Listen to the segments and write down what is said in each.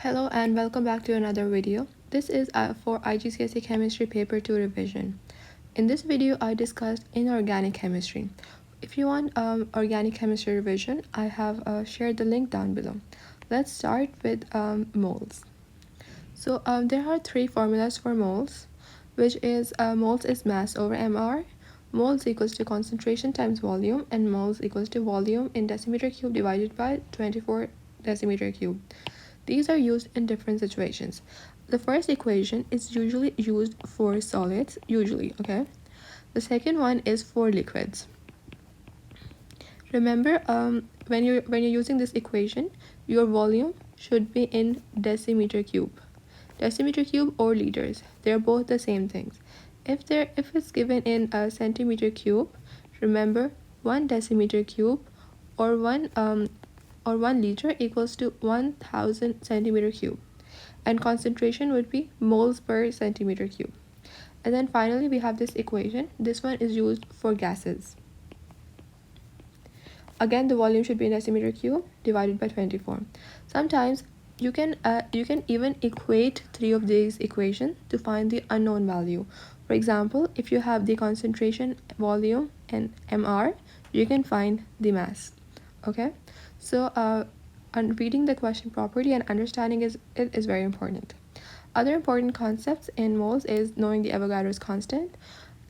Hello and welcome back to another video. This is for IGCSE Chemistry Paper 2 revision. In this video, I discussed inorganic chemistry. If you want organic chemistry revision, I have shared the link down below. Let's start with moles. So there are three formulas for moles, which is moles is mass over mR, moles equals to concentration times volume, and moles equals to volume in decimeter cube divided by 24 decimeter cube. These are used in different situations. The first equation is usually used for solids, okay? The second one is for liquids. Remember, when you're using this equation, your volume should be in decimeter cube. Decimeter cube or liters, they're both the same things. If it's given in a centimeter cube, remember 1 decimeter cube or 1 liter equals to 1000 centimeter cube, and concentration would be moles per centimeter cube. And then finally we have this equation. This one is used for gases. Again, the volume should be in decimeter cube divided by 24. Sometimes you can even equate three of these equations to find the unknown value. For example, if you have the concentration, volume, and mR, you can find the mass. Okay, so reading the question properly and understanding it is very important. Other important concepts in moles is knowing the Avogadro's constant.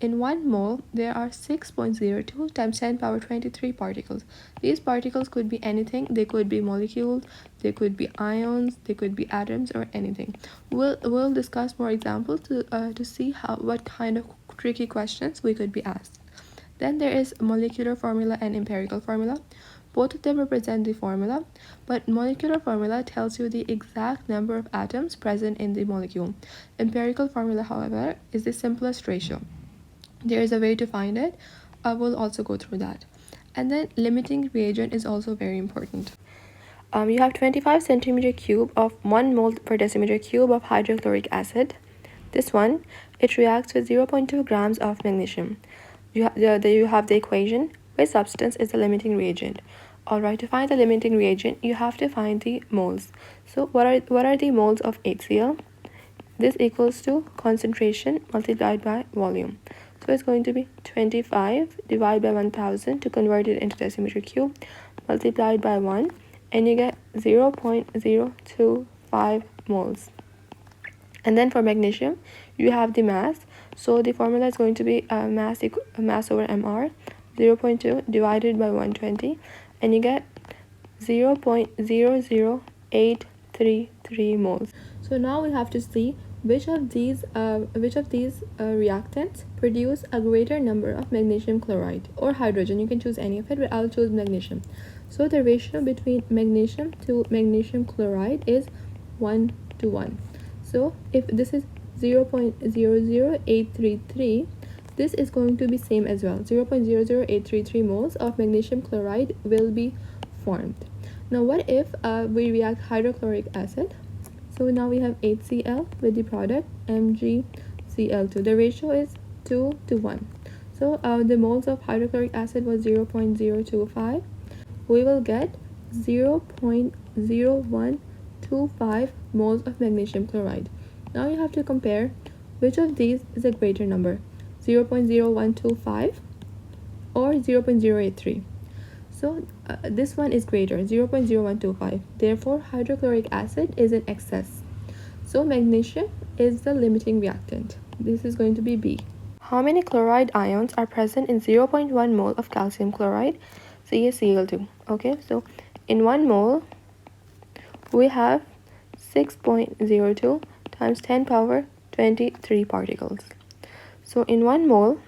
In 1 mole, there are 6.02 times 10 power 23 particles. These particles could be anything. They could be molecules, they could be ions, they could be atoms, or anything. We'll discuss more examples to see what kind of tricky questions we could be asked. Then there is molecular formula and empirical formula. Both of them represent the formula, but molecular formula tells you the exact number of atoms present in the molecule. Empirical formula, however, is the simplest ratio. There is a way to find it. I will also go through that. And then limiting reagent is also very important. You have 25 centimeter cube of 1 mole per decimeter cube of hydrochloric acid. This one, it reacts with 0.2 grams of magnesium. You have the equation. Which substance is the limiting reagent? Alright, to find the limiting reagent, you have to find the moles. So what are the moles of HCl? This equals to concentration multiplied by volume. So it's going to be 25 divided by 1000 to convert it into decimeter cube, multiplied by 1, and you get 0.025 moles. And then for magnesium, you have the mass. So the formula is going to be mass over mR, 0.2 divided by 120, and you get 0.00833 moles. So now we have to see which of these reactants produce a greater number of magnesium chloride or hydrogen. You can choose any of it, but I'll choose magnesium. So the ratio between magnesium to magnesium chloride is 1 to 1. So if this is 0.00833, this is going to be same as well. 0.00833 moles of magnesium chloride will be formed. Now what if we react hydrochloric acid? So now we have HCl with the product MgCl2. The ratio is 2 to 1. So the moles of hydrochloric acid was 0.025. We will get 0.0125 moles of magnesium chloride. Now you have to compare which of these is a greater number, 0.0125 or 0.083. So this one is greater, 0.0125. Therefore, hydrochloric acid is in excess. So magnesium is the limiting reactant. This is going to be B. How many chloride ions are present in 0.1 mole of calcium chloride, CaCl2? Okay, so in 1 mole, we have 6.02 times 10 power 23 particles. So in 1 mole,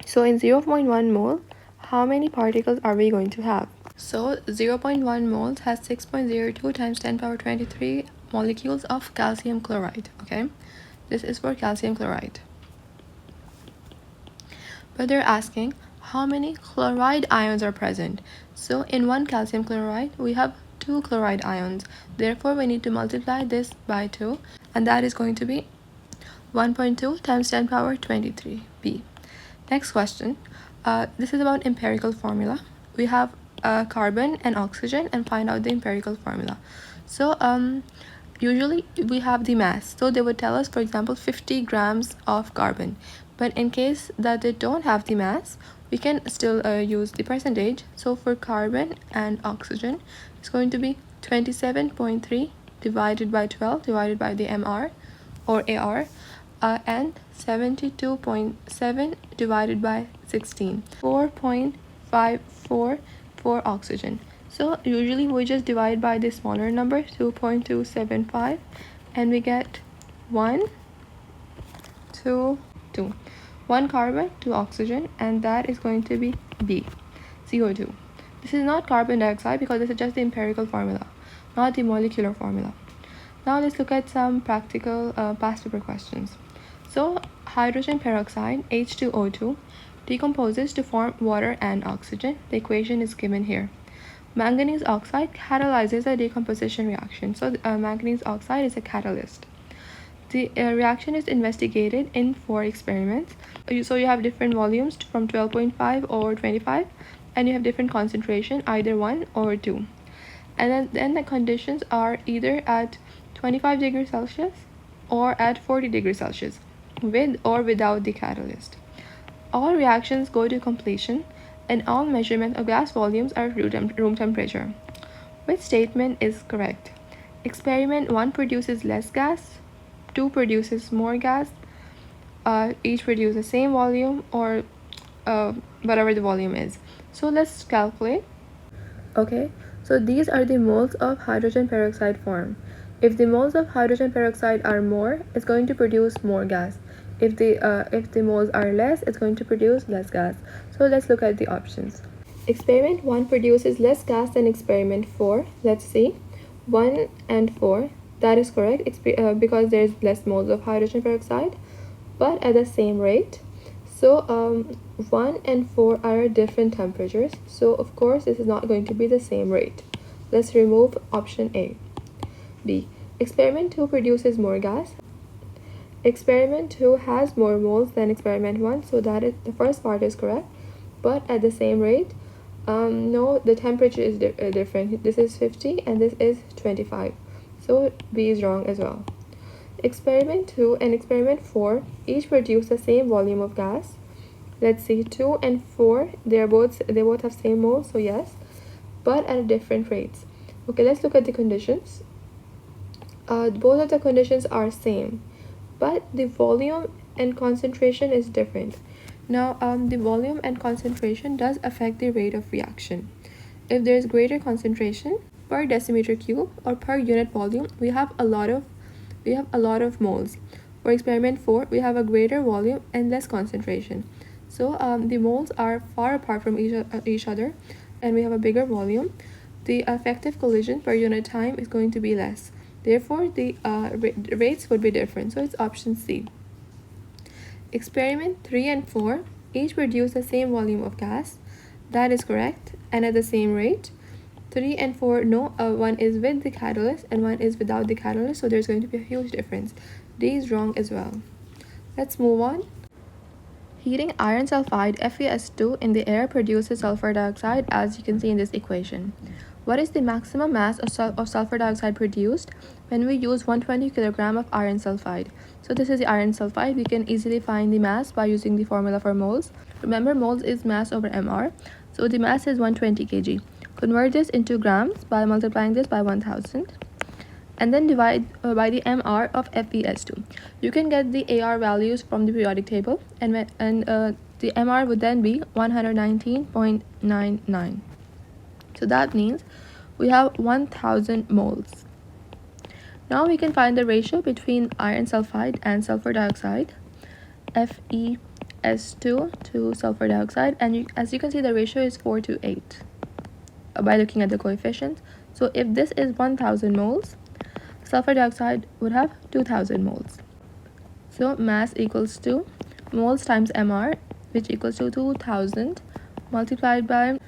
so in 0.1 mole, how many particles are we going to have? So 0.1 moles has 6.02 times 10 power 23 molecules of calcium chloride. Okay, this is for calcium chloride. But they're asking how many chloride ions are present. So in 1 calcium chloride, we have 2 chloride ions. Therefore, we need to multiply this by 2, and that is going to be 1.2 times 10 power 23 B. Next question. This is about empirical formula. We have carbon and oxygen and find out the empirical formula. So usually we have the mass, so they would tell us, for example, 50 grams of carbon, but in case that they don't have the mass, we can still use the percentage. So for carbon and oxygen, it's going to be 27.3 divided by 12 divided by the mr or ar, and 72.7 divided by 16, 4.54 for oxygen. So usually we just divide by the smaller number, 2.275, and we get 1, 2, 2. 1 carbon, 2 oxygen, and that is going to be B, CO2. This is not carbon dioxide because this is just the empirical formula, not the molecular formula. Now let's look at some practical past paper questions. So hydrogen peroxide, H2O2, decomposes to form water and oxygen. The equation is given here. Manganese oxide catalyzes a decomposition reaction. So manganese oxide is a catalyst. The reaction is investigated in 4 experiments. So you have different volumes from 12.5 or 25, and you have different concentration, either 1 or 2. And then the conditions are either at 25 degrees Celsius or at 40 degrees Celsius, with or without the catalyst. All reactions go to completion, and all measurement of gas volumes are room temperature. Which statement is correct? Experiment 1 produces less gas, 2 produces more gas, each produce the same volume, or whatever the volume is. So let's calculate. Okay, so these are the moles of hydrogen peroxide form. If the moles of hydrogen peroxide are more, it's going to produce more gas. If the moles are less, it's going to produce less gas. So let's look at the options. Experiment 1 produces less gas than experiment 4. Let's see. 1 and 4. That is correct. It's because there's less moles of hydrogen peroxide, but at the same rate. So 1 and 4 are at different temperatures. So of course this is not going to be the same rate. Let's remove option A. B. Experiment 2 produces more gas. Experiment 2 has more moles than experiment 1, so that is the first part is correct, but at the same rate. No, the temperature is different. This is 50 and this is 25, so B is wrong as well. Experiment 2 and experiment 4 each produce the same volume of gas. Let's see, 2 and 4, they both have same moles, so yes, but at different rates. Okay, let's look at the conditions. Both of the conditions are same, but the volume and concentration is different. Now the volume and concentration does affect the rate of reaction. If there is greater concentration per decimeter cube or per unit volume, we have a lot of moles. For experiment 4, we have a greater volume and less concentration. So the moles are far apart from each other, and we have a bigger volume. The effective collision per unit time is going to be less. Therefore, the rates would be different. So it's option C. Experiment 3 and 4 each produce the same volume of gas. That is correct, and at the same rate. 3 and 4, no, one is with the catalyst and one is without the catalyst, so there's going to be a huge difference. D is wrong as well. Let's move on. Heating iron sulfide FeS2 in the air produces sulfur dioxide, as you can see in this equation. What is the maximum mass of sulfur dioxide produced when we use 120 kg of iron sulfide? So this is the iron sulfide. We can easily find the mass by using the formula for moles. Remember, moles is mass over mR. So the mass is 120 kg. Convert this into grams by multiplying this by 1000. And then divide by the mR of FeS2. You can get the AR values from the periodic table, and the mR would then be 119.99. So that means we have 1000 moles. Now we can find the ratio between iron sulfide and sulfur dioxide, FeS2 to sulfur dioxide, and as you can see, the ratio is 4 to 8 by looking at the coefficients. So if this is 1000 moles, sulfur dioxide would have 2000 moles. So mass equals to moles times mR, which equals to 2000 multiplied by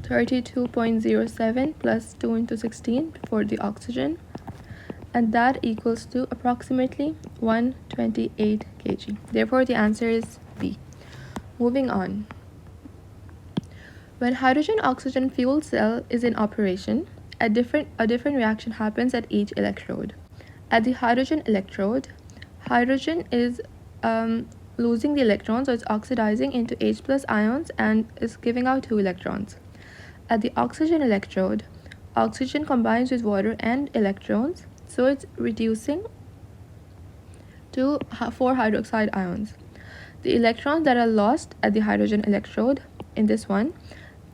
32.07 plus 2 into 16 for the oxygen, and that equals to approximately 128 kg. Therefore, the answer is B. Moving on. When hydrogen-oxygen fuel cell is in operation, a different reaction happens at each electrode. At the hydrogen electrode, hydrogen is losing the electrons, so it's oxidizing into H plus ions and is giving out 2 electrons. At the oxygen electrode, oxygen combines with water and electrons, so it's reducing to 4 hydroxide ions. The electrons that are lost at the hydrogen electrode, in this one,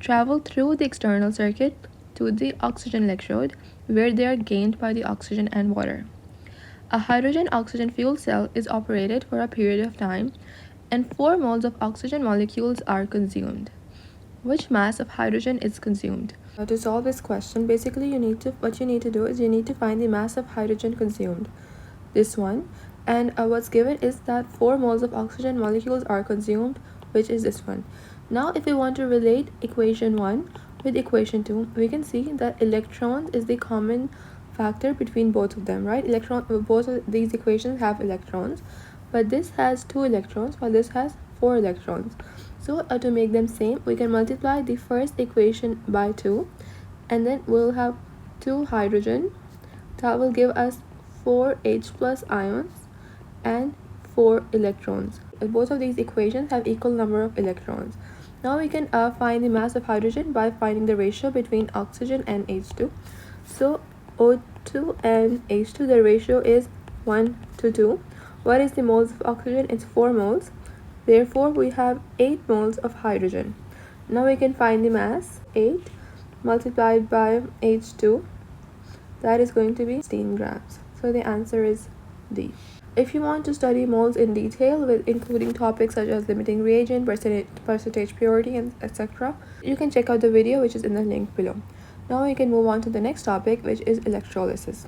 travel through the external circuit to the oxygen electrode, where they are gained by the oxygen and water. A hydrogen-oxygen fuel cell is operated for a period of time, and 4 moles of oxygen molecules are consumed. Which mass of hydrogen is consumed? Now, to solve this question, basically what you need to do is you need to find the mass of hydrogen consumed, this one, and what's given is that 4 moles of oxygen molecules are consumed, which is this one. Now, if we want to relate equation 1 with equation 2, we can see that electrons is the common factor between both of them, right? Both of these equations have electrons, but this has 2 electrons while this has 4 electrons. So to make them same, we can multiply the first equation by 2, and then we'll have 2 hydrogen. That will give us 4 H plus ions and 4 electrons. Both of these equations have equal number of electrons. Now we can find the mass of hydrogen by finding the ratio between oxygen and H2. So O2 and H2, the ratio is 1 to 2. What is the moles of oxygen? It's 4 moles. Therefore, we have 8 moles of hydrogen. Now we can find the mass. 8 multiplied by H2, that is going to be 16 grams. So the answer is D. If you want to study moles in detail, including topics such as limiting reagent, percentage purity, and etc., you can check out the video which is in the link below. Now we can move on to the next topic, which is electrolysis.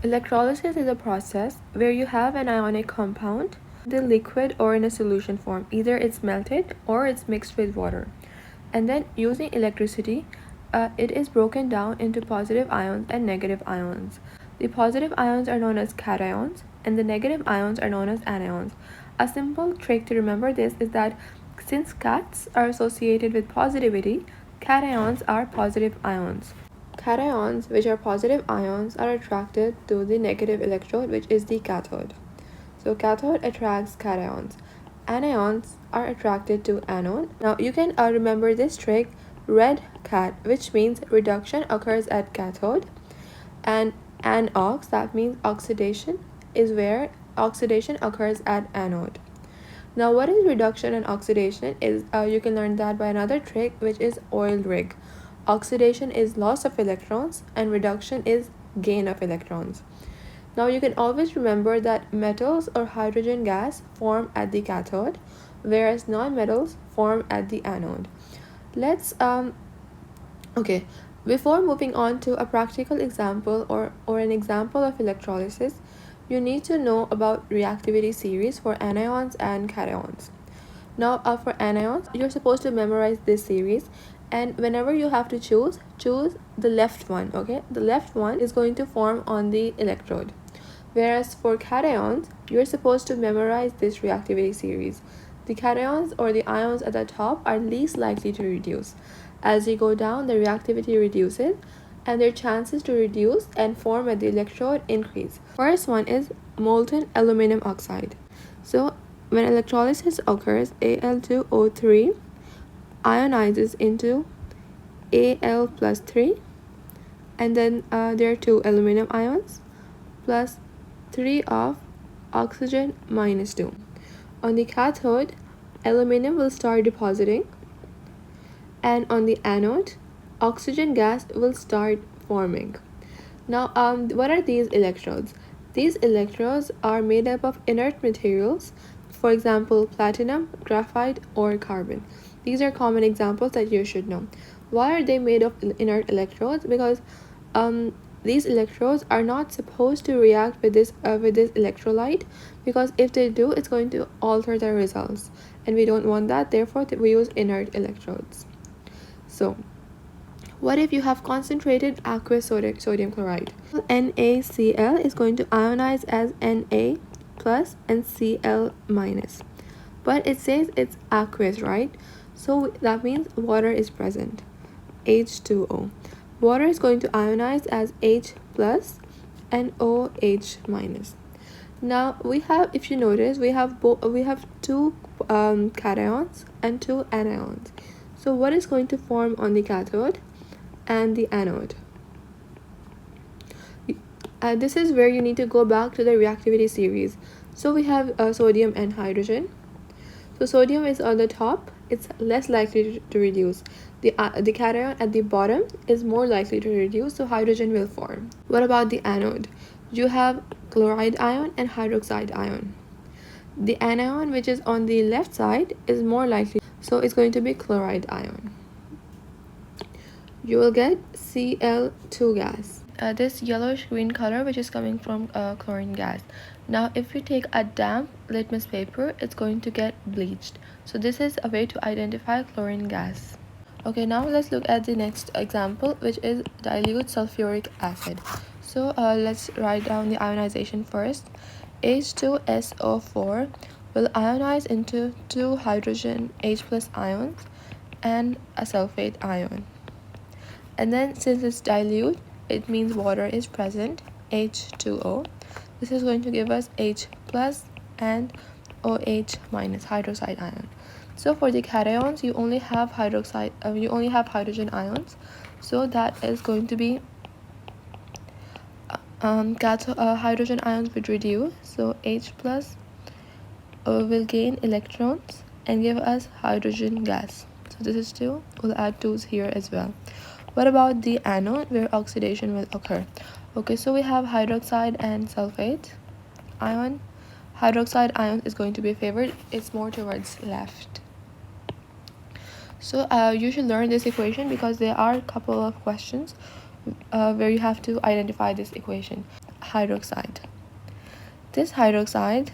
Electrolysis is a process where you have an ionic compound in the liquid or in a solution form. Either it's melted or it's mixed with water. And then using electricity, it is broken down into positive ions and negative ions. The positive ions are known as cations and the negative ions are known as anions. A simple trick to remember this is that since cats are associated with positivity, cations are positive ions. Cations, which are positive ions, are attracted to the negative electrode, which is the cathode. So cathode attracts cations. Anions are attracted to anode. Now you can remember this trick, red cat, which means reduction occurs at cathode, and anox, that means oxidation, is where oxidation occurs at anode. Now what is reduction and oxidation is you can learn that by another trick, which is oil rig. Oxidation is loss of electrons and reduction is gain of electrons. Now you can always remember that metals or hydrogen gas form at the cathode, whereas non-metals form at the anode. Before moving on to a practical example or an example of electrolysis, you need to know about reactivity series for anions and cations. Now for anions, you're supposed to memorize this series, and whenever you have to choose the left one, okay? The left one is going to form on the electrode. Whereas for cations, you're supposed to memorize this reactivity series. The cations or the ions at the top are least likely to reduce. As you go down, the reactivity reduces and their chances to reduce and form at the electrode increase. First one is molten aluminum oxide. So when electrolysis occurs, Al2O3 ionizes into Al plus 3, and then there are 2 aluminum ions plus 3 of oxygen minus 2. On the cathode, aluminum will start depositing, and on the anode, oxygen gas will start forming. Now, what are these electrodes? These electrodes are made up of inert materials, for example, platinum, graphite, or carbon. These are common examples that you should know. Why are they made of inert electrodes? Because these electrodes are not supposed to react with this electrolyte, because if they do, it's going to alter their results, and we don't want that. Therefore, we use inert electrodes. So, what if you have concentrated aqueous sodium chloride? NaCl is going to ionize as Na plus and Cl minus. But it says it's aqueous, right? So that means water is present, H2O. Water is going to ionize as H plus and OH minus. Now we have, if you notice, we have two cations and two anions. So what is going to form on the cathode and the anode? This is where you need to go back to the reactivity series. So we have sodium and hydrogen. So sodium is on the top, it's less likely to reduce. The cation at the bottom is more likely to reduce, so hydrogen will form. What about the anode? You have chloride ion and hydroxide ion. The anion, which is on the left side, is more likely, so it's going to be chloride ion. You will get Cl2 gas. This yellowish green color, which is coming from chlorine gas. Now if you take a damp litmus paper, it's going to get bleached. So this is a way to identify chlorine gas. Okay, now let's look at the next example, which is dilute sulfuric acid. So let's write down the ionization first. H2SO4 will ionize into two hydrogen H plus ions and a sulfate ion. And then since it's dilute, it means water is present, H2O. This is going to give us H plus and OH minus, hydroxide ion. So for the cations, you only have hydrogen ions. So that is going to be hydrogen ions would reduce. So H plus will gain electrons and give us hydrogen gas. So this is 2. We'll add 2's here as well. What about the anode, where oxidation will occur? Okay, so we have hydroxide and sulfate ion. Hydroxide ion is going to be favored, it's more towards left. So you should learn this equation because there are a couple of questions where you have to identify this equation. Hydroxide. This hydroxide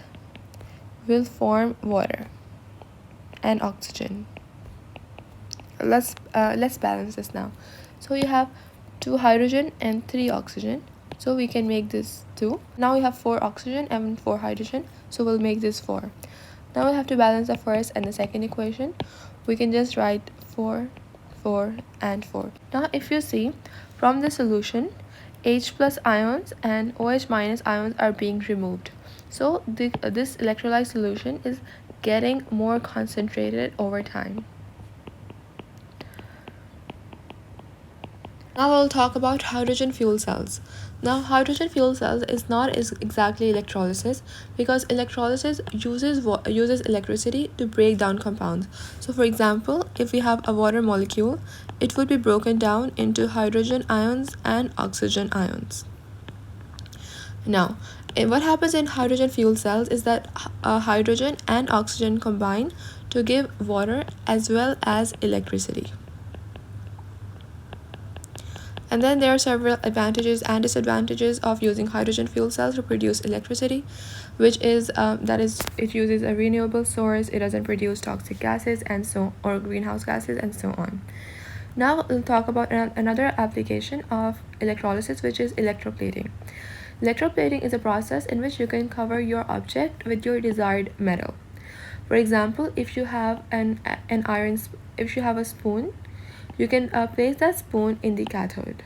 will form water and oxygen. Let's balance this now. So you have 2 hydrogen and 3 oxygen, so we can make this 2. Now we have 4 oxygen and 4 hydrogen, so we'll make this 4. Now we have to balance the first and the second equation. We can just write 4, 4 and 4. Now if you see from the solution, H plus ions and OH minus ions are being removed, so this electrolyte solution is getting more concentrated over time. Now I'll talk about hydrogen fuel cells. Now hydrogen fuel cells is not exactly electrolysis, because electrolysis uses electricity to break down compounds. So for example, if we have a water molecule, it would be broken down into hydrogen ions and oxygen ions. Now, what happens in hydrogen fuel cells is that hydrogen and oxygen combine to give water as well as electricity. And then there are several advantages and disadvantages of using hydrogen fuel cells to produce electricity, which is it uses a renewable source, it doesn't produce toxic gases or greenhouse gases and so on. Now we'll talk about another application of electrolysis, which is electroplating. Electroplating is a process in which you can cover your object with your desired metal. For example, if you have if you have a spoon, you can place that spoon in the cathode,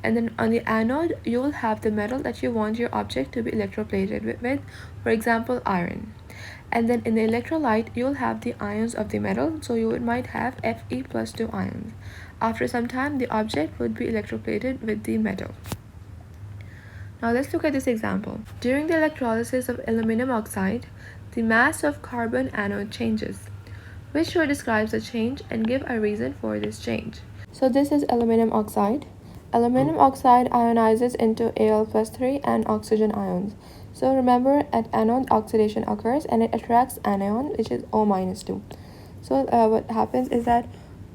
and then on the anode you will have the metal that you want your object to be electroplated with, for example iron. And then in the electrolyte you will have the ions of the metal, so you might have Fe plus 2 ions. After some time the object would be electroplated with the metal. Now let's look at this example. During the electrolysis of aluminum oxide, the mass of carbon anode changes. Which show describes the change and give a reason for this change. So this is aluminum oxide. Aluminum oxide ionizes into Al plus 3 and oxygen ions. So remember, at anode oxidation occurs and it attracts anion, which is O minus 2. So what happens is that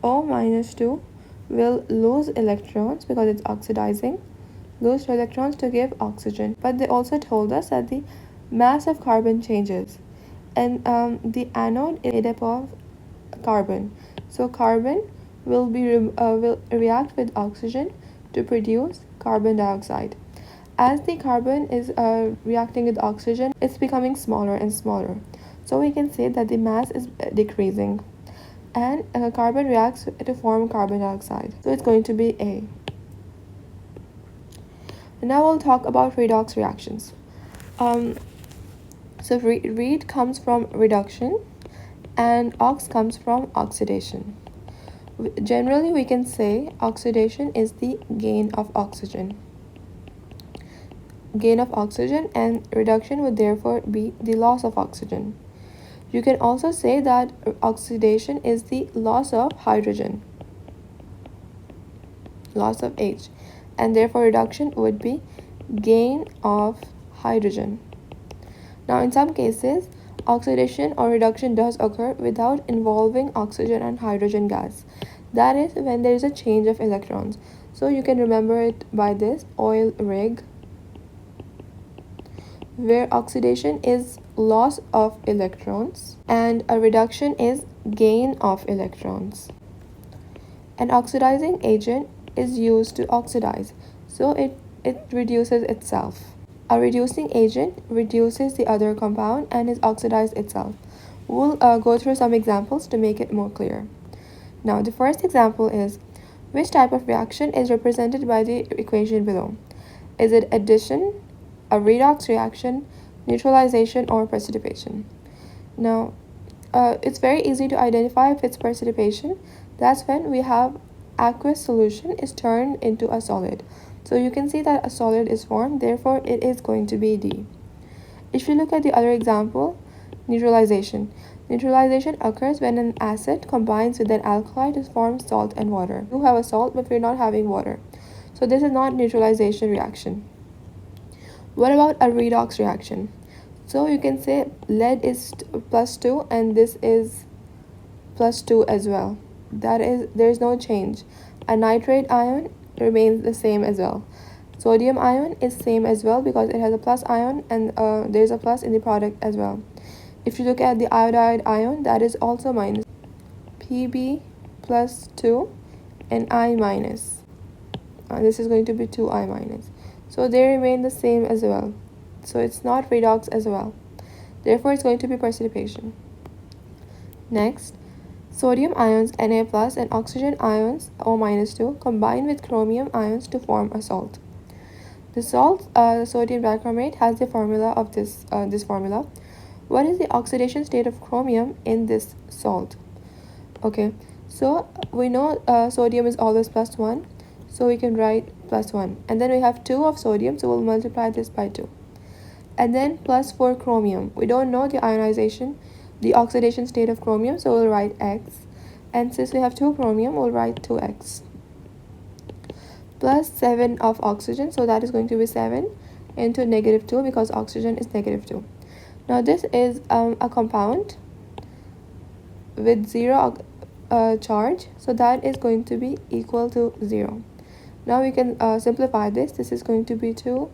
O minus 2 will lose electrons because it's oxidizing, lose 2 electrons to give oxygen. But they also told us that the mass of carbon changes, and the anode is made up of carbon. So carbon will react with oxygen to produce carbon dioxide. As the carbon is reacting with oxygen, it's becoming smaller and smaller. So we can say that the mass is decreasing. and carbon reacts to form carbon dioxide. So it's going to be A. And now we'll talk about redox reactions. So read comes from reduction and ox comes from oxidation. Generally, we can say oxidation is the gain of oxygen. Gain of oxygen, and reduction would therefore be the loss of oxygen. You can also say that oxidation is the loss of hydrogen, loss of H, and therefore reduction would be gain of hydrogen. Now, in some cases, oxidation or reduction does occur without involving oxygen and hydrogen gas. That is when there is a change of electrons. So you can remember it by this oil rig, where oxidation is loss of electrons and a reduction is gain of electrons. An oxidizing agent is used to oxidize, so it reduces itself. A reducing agent reduces the other compound and is oxidized itself. We'll go through some examples to make it more clear. Now, the first example is, which type of reaction is represented by the equation below? Is it addition, a redox reaction, neutralization, or precipitation? Now, it's very easy to identify if it's precipitation. That's when we have aqueous solution is turned into a solid. So you can see that a solid is formed, therefore it is going to be D. If you look at the other example, neutralization. Neutralization occurs when an acid combines with an alkali to form salt and water. You have a salt, but we're not having water. So this is not neutralization reaction. What about a redox reaction? So you can say lead is +2 and this is +2 as well. That is, there's no change. A nitrate ion remains the same as well. Sodium ion is same as well because it has a plus ion and there's a plus in the product as well. If you look at the iodide ion, that is also minus. Pb +2 and I minus. This is going to be 2I minus. So they remain the same as well. So it's not redox as well. Therefore, it's going to be precipitation. Next, sodium ions Na plus and oxygen ions O minus 2 combine with chromium ions to form a salt. The salt, sodium bichromate, has the formula of this formula. What is the oxidation state of chromium in this salt? Okay, so we know sodium is always +1, so we can write +1. And then we have 2 of sodium, so we'll multiply this by 2. And then +4 chromium. We don't know the oxidation state of chromium, so we'll write X. And since we have 2 chromium, we'll write 2X. +7 of oxygen, so that is going to be 7 into -2 because oxygen is -2. Now this is a compound with 0 charge, so that is going to be equal to 0. Now we can simplify this. This is going to be 2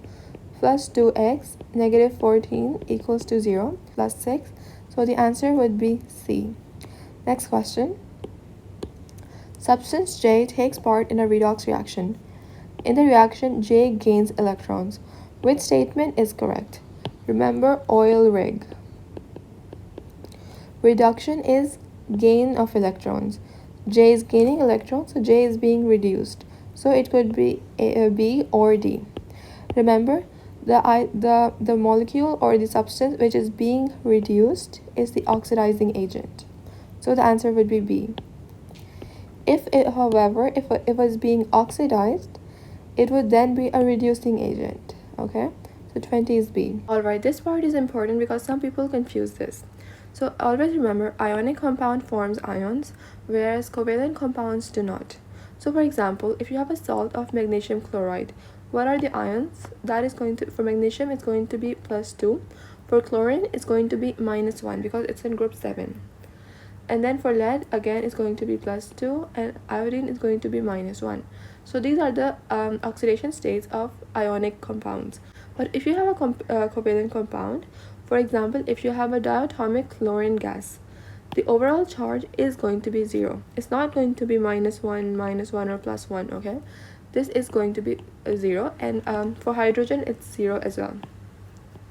plus 2x, -14 equals to 0, plus 6. So the answer would be C. Next question. Substance J takes part in a redox reaction. In the reaction, J gains electrons. Which statement is correct? Remember oil rig. Reduction is gain of electrons. J is gaining electrons, so J is being reduced. So it could be B or D. Remember, the molecule or the substance which is being reduced is the oxidizing agent. So the answer would be B. If it was being oxidized, it would then be a reducing agent. Okay, so 20 is B. Alright, this part is important because some people confuse this. So always remember, ionic compound forms ions, whereas covalent compounds do not. So for example, if you have a salt of magnesium chloride, what are the ions? That is going to, for magnesium, it's going to be +2. For chlorine, it's going to be -1 because it's in group 7. And then for lead, again, it's going to be +2, and iodine is going to be -1. So these are the oxidation states of ionic compounds. But if you have a covalent compound, for example, if you have a diatomic chlorine gas, the overall charge is going to be 0. It's not going to be -1, -1, or +1, okay? This is going to be 0, and for hydrogen, it's 0 as well.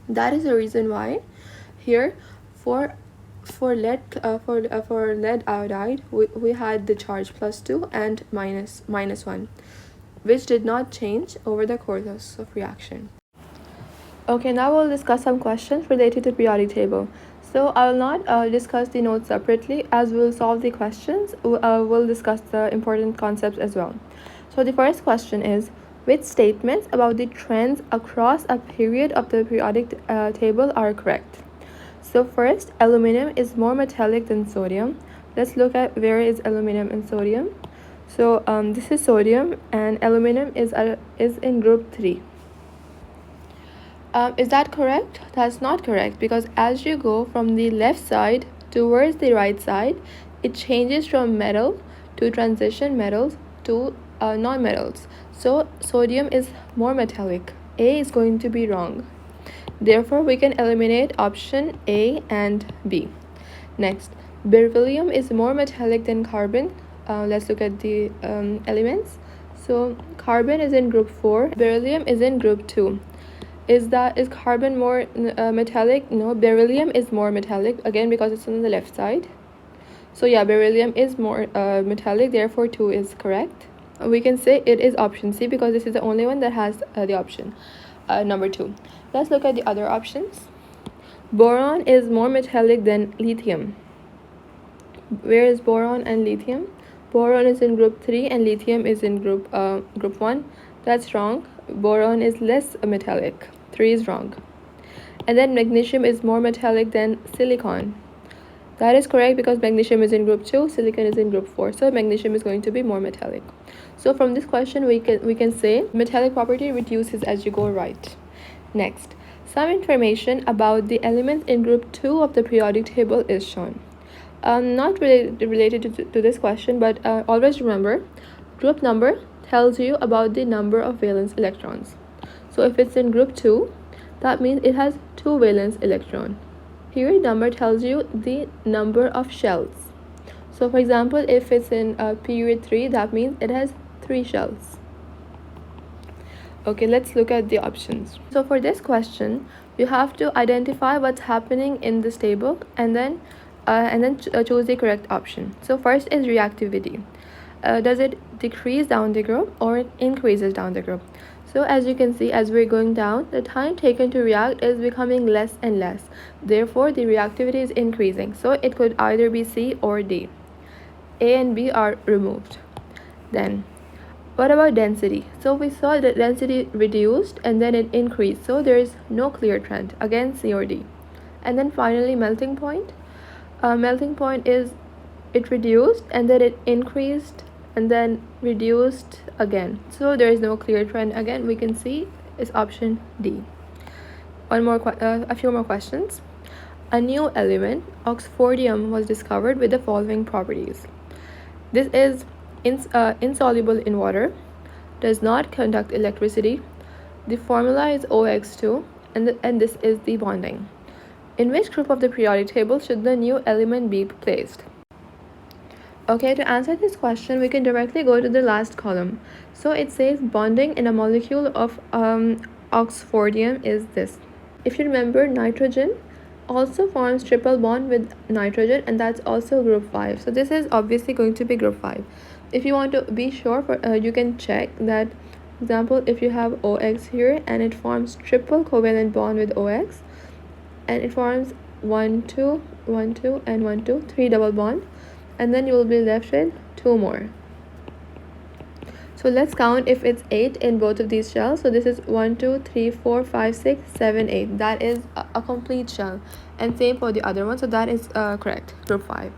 That is the reason why here, for for lead iodide, we had the charge +2 and -1, which did not change over the course of reaction. Okay, now we'll discuss some questions related to periodic table. So I will not discuss the notes separately, as we'll solve the questions. We'll discuss the important concepts as well. So the first question is, which statements about the trends across a period of the periodic table are correct? So first, aluminum is more metallic than sodium. Let's look at where is aluminum and sodium. So this is sodium, and aluminum is in group 3. Is that correct? That's not correct, because as you go from the left side towards the right side, it changes from metal to transition metals to non-metals. So sodium is more metallic. A is going to be wrong. Therefore, we can eliminate option A and B. Next, beryllium is more metallic than carbon. Let's look at the elements. So carbon is in group 4, beryllium is in group 2. Is carbon more metallic? No, beryllium is more metallic, again because it's on the left side. So yeah, beryllium is more metallic, therefore 2 is correct. We can say it is option C, because this is the only one that has the option number 2. Let's look at the other options. Boron is more metallic than lithium. Where is boron and lithium? Boron is in group 3 and lithium is in group 1. That's wrong. Boron is less metallic. 3 is wrong. And then magnesium is more metallic than silicon. That is correct, because magnesium is in group 2, silicon is in group 4. So magnesium is going to be more metallic. So from this question, we can say metallic property reduces as you go right. Next, some information about the elements in group 2 of the periodic table is shown. Not related to this question, but always remember, group number tells you about the number of valence electrons. So if it's in group 2, that means it has 2 valence electrons. Period number tells you the number of shells. So for example, if it's in period 3, that means it has 3 shells. Okay, let's look at the options. So for this question, you have to identify what's happening in this table and then choose the correct option. So first is reactivity. Does it decrease down the group or it increases down the group? So as you can see, as we're going down, the time taken to react is becoming less and less. Therefore, the reactivity is increasing. So it could either be C or D. A and B are removed. Then, what about density? So we saw that density reduced and then it increased. So there is no clear trend. Again, C or D. And then finally, melting point. Melting point is it reduced and then it increased and then reduced again. So there is no clear trend. Again, we can see is option D. A few more questions. A new element, oxfordium, was discovered with the following properties. This is insoluble in water, does not conduct electricity. The formula is OX2, and this is the bonding. In which group of the periodic table should the new element be placed? Okay, to answer this question, we can directly go to the last column. So it says bonding in a molecule of oxfordium is this. If you remember, nitrogen also forms triple bond with nitrogen, and that's also group 5. So this is obviously going to be group 5. If you want to be sure, you can check that. For example, if you have OX here and it forms triple covalent bond with OX, and it forms 1 2 1 2 and 1 2 3 double bond, and then you will be left with 2 more. So let's count if it's 8 in both of these shells. So this is 1 2 3 4 5 6 7 8. That is a complete shell, and same for the other one. So that is correct, group 5.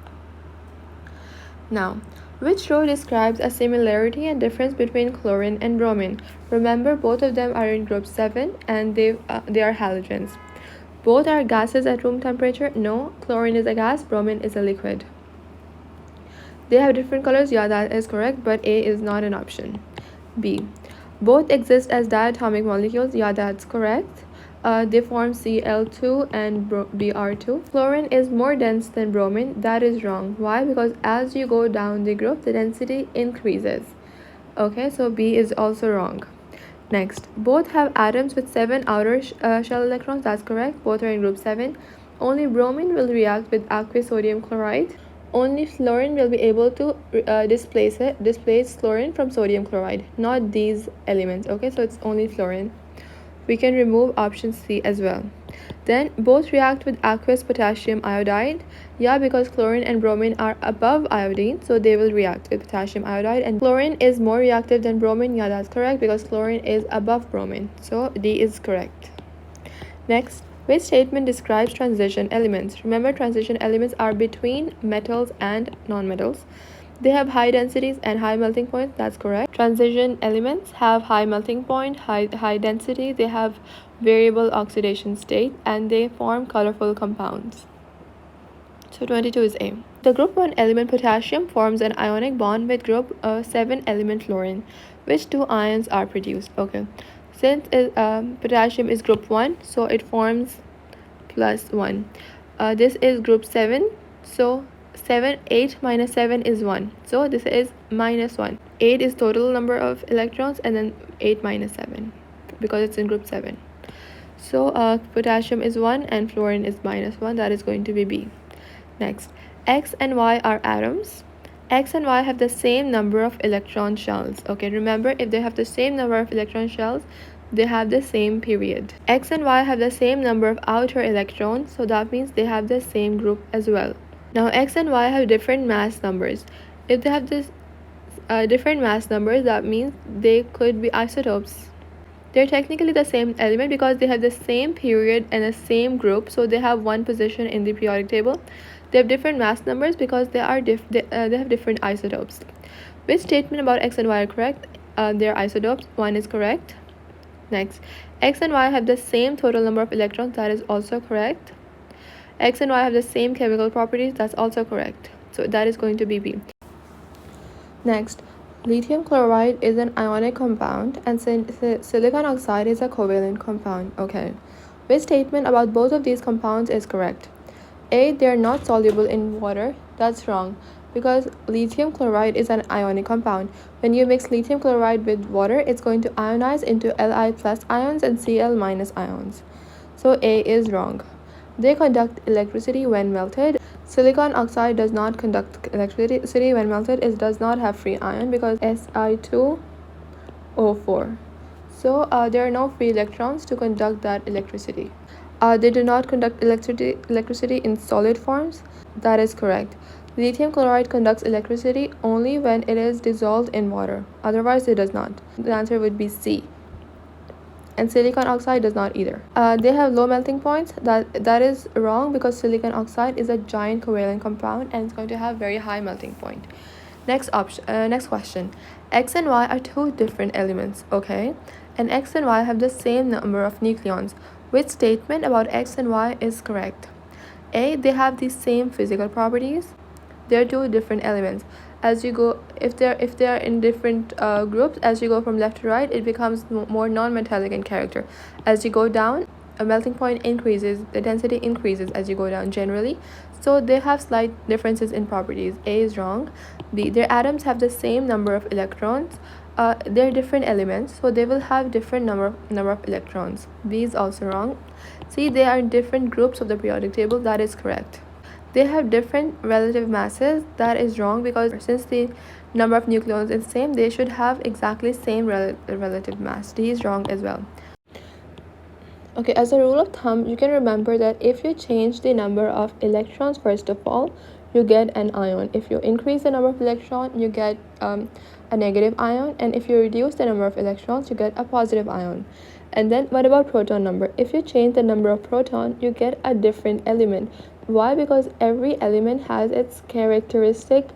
Now, which row describes a similarity and difference between chlorine and bromine? Remember, both of them are in group 7 and they are halogens. Both are gases at room temperature. No, chlorine is a gas, bromine is a liquid. They have different colors. Yeah, that is correct, but A is not an option. B. Both exist as diatomic molecules. Yeah, that's correct. They form Cl2 and Br2. Chlorine is more dense than bromine. That is wrong. Why? Because as you go down the group, the density increases. Okay, so B is also wrong. Next, both have atoms with 7 outer shell electrons. That's correct. Both are in group 7. only bromine will react with aqueous sodium chloride. Only fluorine will be able to displace chlorine from sodium chloride, not these elements. Okay, so it's only fluorine. We can remove option C as well. Then both react with aqueous potassium iodide. Yeah, because chlorine and bromine are above iodine, so they will react with potassium iodide. And chlorine is more reactive than bromine. Yeah, that's correct, because chlorine is above bromine. So D is correct. Next, which statement describes transition elements? Remember, transition elements are between metals and nonmetals. They have high densities and high melting points. That's correct. Transition elements have high melting point, high density. They have variable oxidation state, and they form colorful compounds. So 22 is A. The group 1 element potassium forms an ionic bond with group 7 element fluorine. Which two ions are produced? Okay, since potassium is group 1, so it forms +1. This is group 7, so 8 minus 7 is 1, so this is -1. 8 is total number of electrons, and then 8 minus 7 because it's in group 7. So potassium is 1 and fluorine is -1. That is going to be B. Next, X and Y are atoms. X and Y have the same number of electron shells. Okay, remember, if they have the same number of electron shells, they have the same period. X and Y have the same number of outer electrons, so that means they have the same group as well. Now X and Y have different mass numbers. If they have this different mass numbers, that means they could be isotopes. They're technically the same element because they have the same period and the same group, so they have one position in the periodic table. They have different mass numbers because they have different isotopes. Which statement about X and Y are correct? They're isotopes. 1 is correct. Next, X and Y have the same total number of electrons. That is also correct. X and Y have the same chemical properties. That's also correct. So that is going to be B. Next, lithium chloride is an ionic compound, and silicon oxide is a covalent compound. Okay, which statement about both of these compounds is correct? A, they are not soluble in water. That's wrong, because lithium chloride is an ionic compound. When you mix lithium chloride with water, it's going to ionize into Li plus ions and Cl minus ions. So A is wrong. They conduct electricity when melted. Silicon oxide does not conduct electricity when melted. It does not have free ion because Si2O4. So there are no free electrons to conduct that electricity. They do not conduct electricity in solid forms. That is correct. Lithium chloride conducts electricity only when it is dissolved in water. Otherwise, it does not. The answer would be C. And silicon oxide does not either. They have low melting points. That is wrong, because silicon oxide is a giant covalent compound and it's going to have very high melting point. Next question. X and Y are two different elements, okay? And X and Y have the same number of nucleons. Which statement about X and Y is correct? A, they have the same physical properties. They're two different elements. As you go, if they're in different groups, as you go from left to right, it becomes more non-metallic in character. As you go down, a melting point increases, the density increases as you go down generally. So they have slight differences in properties. A is wrong. B, their atoms have the same number of electrons. They're different elements, so they will have different number of electrons. B is also wrong. C, they are in different groups of the periodic table. That is correct. They have different relative masses. That is wrong, because since the number of nucleons is same, they should have exactly same relative mass. D is wrong as well. Okay, as a rule of thumb, you can remember that if you change the number of electrons, first of all, you get an ion. If you increase the number of electrons, you get a negative ion, and if you reduce the number of electrons, you get a positive ion. And then what about proton number? If you change the number of proton, you get a different element. Why? Because every element has its characteristic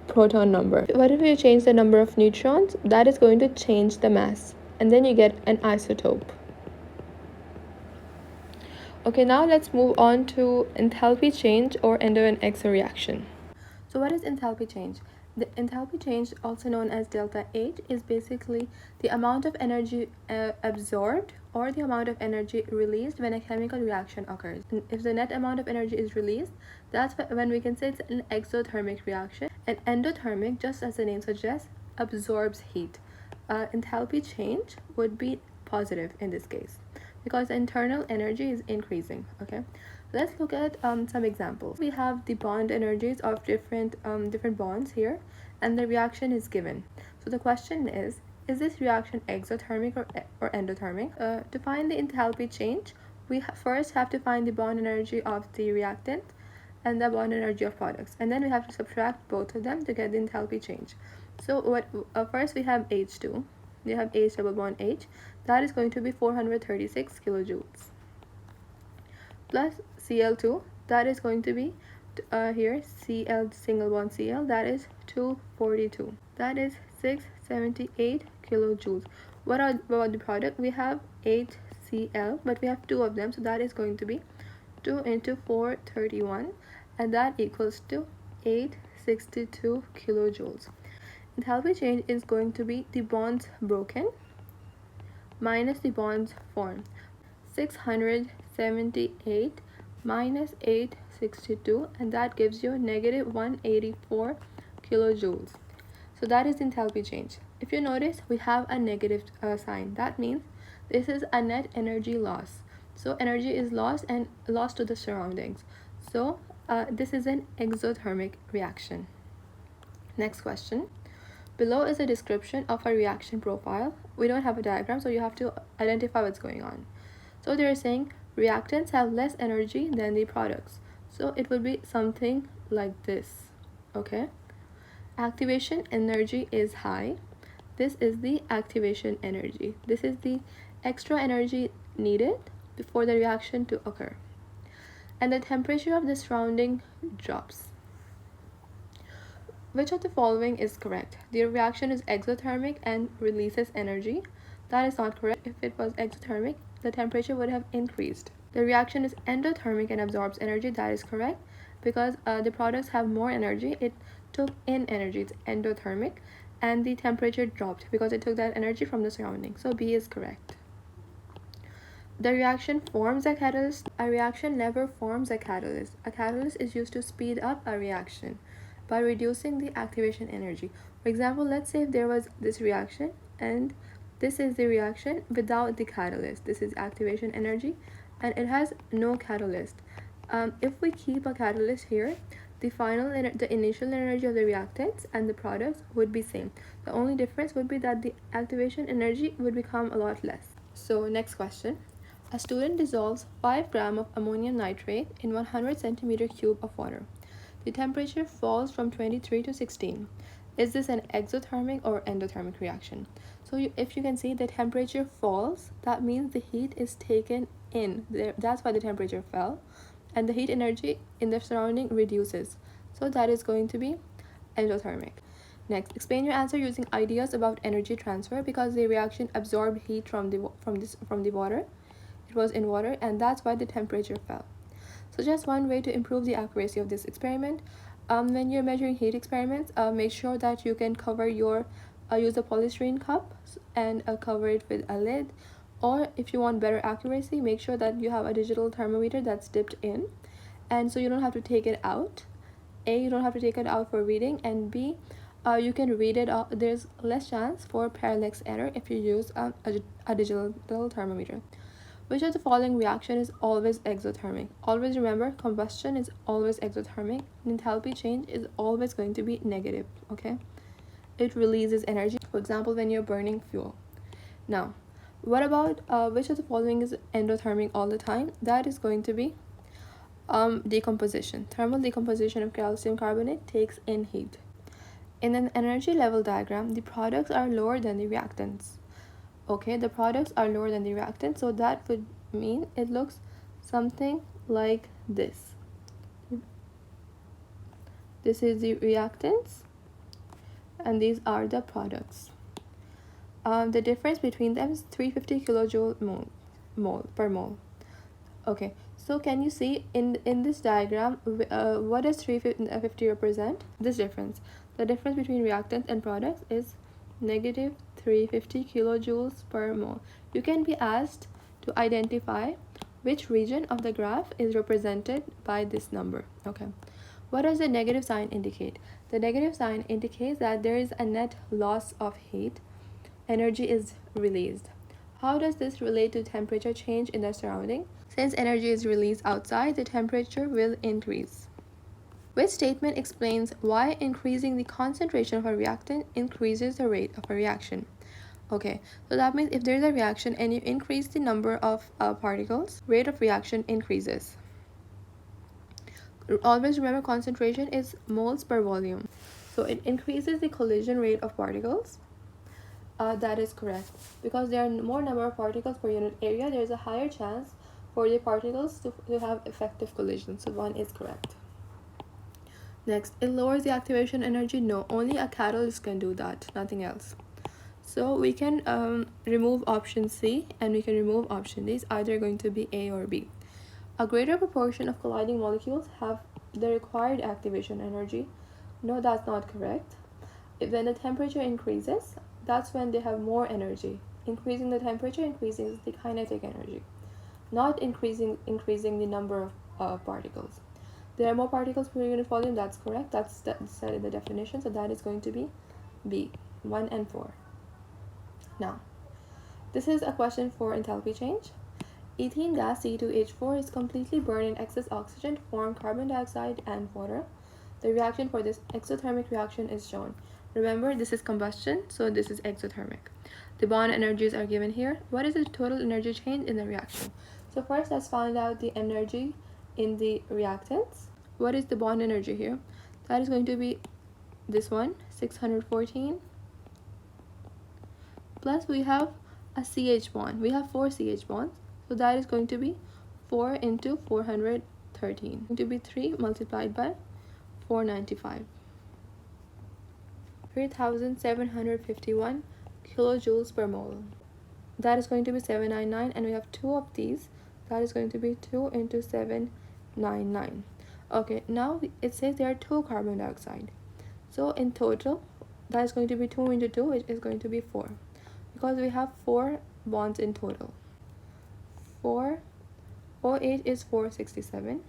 proton number. What if you change the number of neutrons? That is going to change the mass, and then you get an isotope. Okay, now let's move on to enthalpy change or endo and Igcse reaction. So what is enthalpy change? The enthalpy change, also known as delta H, is basically the amount of energy absorbed or the amount of energy released when a chemical reaction occurs. And if the net amount of energy is released, that's when we can say it's an exothermic reaction. And endothermic, just as the name suggests, absorbs heat. Enthalpy change would be positive in this case, because internal energy is increasing. Okay, Let's look at some examples. We have the bond energies of different bonds here, and the reaction is given. So the question is this reaction exothermic or endothermic? To find the enthalpy change, we first have to find the bond energy of the reactant and the bond energy of products, and then we have to subtract both of them to get the enthalpy change. So what first we have H2, we have H double bond H, that is going to be 436 kilojoules, plus Cl2, that is going to be here Cl single bond Cl, that is 242, that is 678 kilojoules. What about the product? We have HCl, but we have two of them, so that is going to be 2 into 431, and that equals to 862 kilojoules. Enthalpy change is going to be the bonds broken minus the bonds formed. 678 minus 862, and that gives you negative 184 kilojoules. So that is enthalpy change. If you notice, we have a negative sign. That means this is a net energy loss. So energy is lost and lost to the surroundings. So this is an exothermic reaction. Next question. Below is a description of a reaction profile. We don't have a diagram, so you have to identify what's going on. So they're saying reactants have less energy than the products. So it would be something like this. Okay. Activation energy is high. This is the activation energy. This is the extra energy needed before the reaction to occur. And the temperature of the surrounding drops. Which of the following is correct? The reaction is exothermic and releases energy. That is not correct. If it was exothermic, the temperature would have increased. The reaction is endothermic and absorbs energy. That is correct, because the products have more energy. It took in energy. It's endothermic, and the temperature dropped because it took that energy from the surrounding. So B is correct. The reaction forms a catalyst. A reaction never forms a catalyst. A catalyst is used to speed up a reaction by reducing the activation energy. For example, let's say if there was this reaction and this is the reaction without the catalyst. This is activation energy and it has no catalyst. If we keep a catalyst here, the initial energy of the reactants and the products would be same. The only difference would be that the activation energy would become a lot less. So next question. A student dissolves 5 grams of ammonium nitrate in 100 centimeter cube of water. The temperature falls from 23 to 16. Is this an exothermic or endothermic reaction? So if you can see the temperature falls, that means the heat is taken in. That's why the temperature fell. And the heat energy in the surrounding reduces. So that is going to be endothermic. Next, explain your answer using ideas about energy transfer, because the reaction absorbed heat from the water. It was in water, and that's why the temperature fell. So just one way to improve the accuracy of this experiment, when you're measuring heat experiments, make sure that you can cover your use a polystyrene cup and cover it with a lid, or if you want better accuracy, make sure that you have a digital thermometer that's dipped in, and so you don't have to take it out. A, you don't have to take it out for reading, and B, you can read it. There's less chance for parallax error if you use a digital thermometer. Which of the following reaction is always exothermic? Always remember, combustion is always exothermic. Enthalpy change is always going to be negative, okay? It releases energy, for example, when you're burning fuel. Now, what about which of the following is endothermic all the time? That is going to be decomposition. Thermal decomposition of calcium carbonate takes in heat. In an energy level diagram, the products are lower than the reactants. Okay, the products are lower than the reactants, so that would mean it looks something like this. This is the reactants and these are the products. The difference between them is 350 kilojoule per mole. Okay, so can you see in this diagram what does 350 represent? This difference. The difference between reactants and products is negative 350 kilojoules per mole. You can be asked to identify which region of the graph is represented by this number. Okay, what does the negative sign indicate? The negative sign indicates that there is a net loss of heat. Energy is released. How does this relate to temperature change in the surrounding? Since energy is released outside, the temperature will increase. Which statement explains why increasing the concentration of a reactant increases the rate of a reaction? Okay, so that means if there is a reaction and you increase the number of particles, rate of reaction increases. Always remember concentration is moles per volume. So it increases the collision rate of particles. That is correct. Because there are more number of particles per unit area, there is a higher chance for the particles to have effective collision. So 1 is correct. Next, it lowers the activation energy. No, only a catalyst can do that, nothing else. So we can remove option C and we can remove option D. It's either going to be A or B. A greater proportion of colliding molecules have the required activation energy. No, that's not correct. When the temperature increases, that's when they have more energy. Increasing the temperature increases the kinetic energy, not increasing the number of particles. There are more particles per unit volume, that's correct. That's said in the definition, so that is going to be B, 1 and 4. Now, this is a question for enthalpy change. Ethene gas C2H4 is completely burned in excess oxygen to form carbon dioxide and water. The reaction for this exothermic reaction is shown. Remember, this is combustion, so this is exothermic. The bond energies are given here. What is the total energy change in the reaction? So first, let's find out the energy in the reactants. What is the bond energy here? That is going to be this one, 614. Plus we have a CH bond. We have 4 CH bonds. So that is going to be 4 into 413. Going to be 3 multiplied by 495. 3,751 kilojoules per mole. That is going to be 799, and we have 2 of these. That is going to be 2 into 799. Okay, now it says there are 2 carbon dioxide. So in total, that is going to be 2 into 2, which is going to be 4. Because we have 4 bonds in total. 4 OH is 467.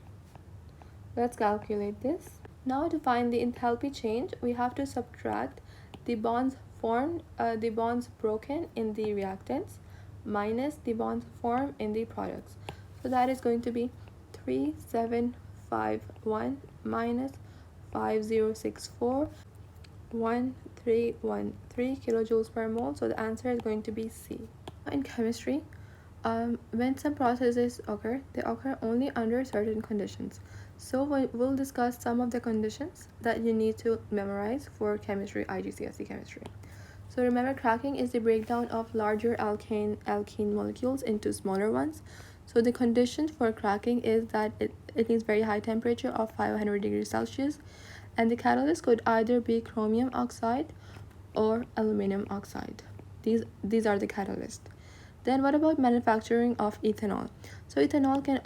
Let's calculate this. Now to find the enthalpy change, we have to subtract the bonds formed, the bonds broken in the reactants minus the bonds formed in the products. So that is going to be 3751 minus 5064, 1313 kilojoules per mole. So the answer is going to be C. In chemistry, when some processes occur, they occur only under certain conditions. So we'll discuss some of the conditions that you need to memorize for chemistry, IGCSE chemistry. So remember, cracking is the breakdown of larger alkene molecules into smaller ones. So the condition for cracking is that it needs very high temperature of 500 degrees Celsius, and the catalyst could either be chromium oxide or aluminum oxide. These are the catalysts. Then what about manufacturing of ethanol? So ethanol can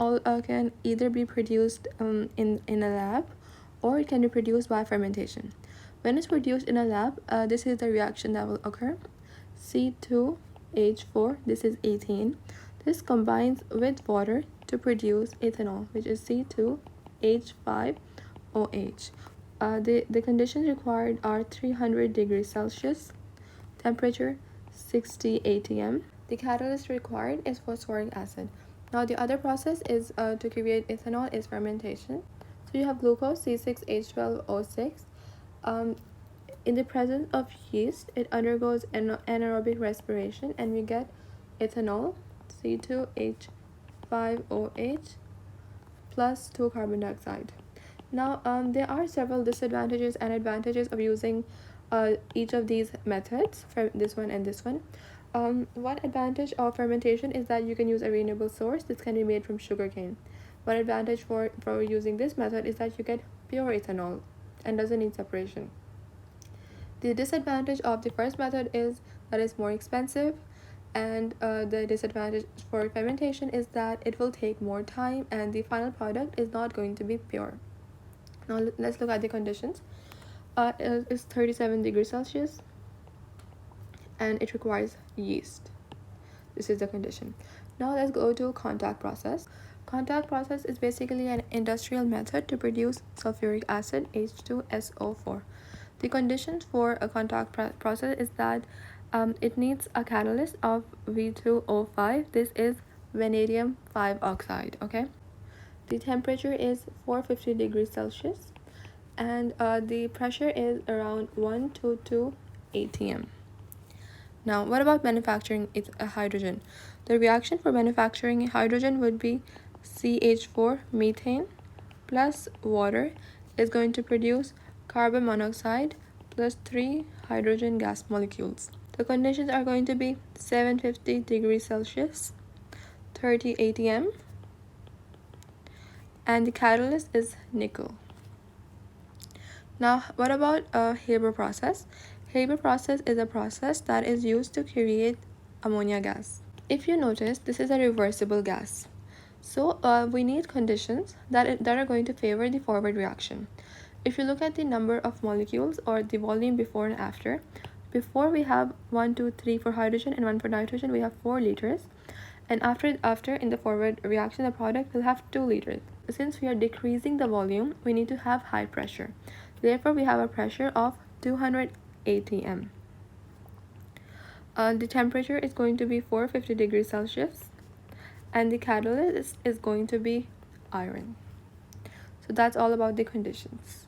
either be produced in a lab, or it can be produced by fermentation. When it's produced in a lab, this is the reaction that will occur. C2H4, this is ethene. This combines with water to produce ethanol, which is C2H5OH. The conditions required are 300 degrees Celsius, temperature 60 atm. The catalyst required is phosphoric acid. Now the other process is to create ethanol is fermentation. So you have glucose C6H12O6. In the presence of yeast, it undergoes anaerobic respiration, and we get ethanol C2H5OH plus 2 carbon dioxide. Now there are several disadvantages and advantages of using each of these methods, for this one and this one. One advantage of fermentation is that you can use a renewable source. This can be made from sugarcane. One advantage for using this method is that you get pure ethanol and doesn't need separation. The disadvantage of the first method is that it's more expensive, and the disadvantage for fermentation is that it will take more time and the final product is not going to be pure. Now let's look at the conditions. It's 37 degrees Celsius and it requires yeast. This is the condition. Now let's go to contact process. Contact process is basically an industrial method to produce sulfuric acid, H2SO4. The conditions for a contact process is that It needs a catalyst of V2O5. This is vanadium 5 oxide. Okay, the temperature is 450 degrees Celsius, and the pressure is around 122 atm. Now, what about manufacturing hydrogen? The reaction for manufacturing hydrogen would be CH4 methane plus water is going to produce carbon monoxide plus 3 hydrogen gas molecules. The conditions are going to be 750 degrees Celsius, 30 atm, and the catalyst is nickel. Now, what about a Haber process? Haber process is a process that is used to create ammonia gas. If you notice, this is a reversible gas. So we need conditions that are going to favor the forward reaction. If you look at the number of molecules or the volume before and after, before we have 1, 2, 3 for hydrogen and 1 for nitrogen, we have 4 liters. And after in the forward reaction, the product will have 2 liters. Since we are decreasing the volume, we need to have high pressure. Therefore, we have a pressure of 200 atm. The temperature is going to be 450 degrees Celsius, and the catalyst is going to be iron. So that's all about the conditions.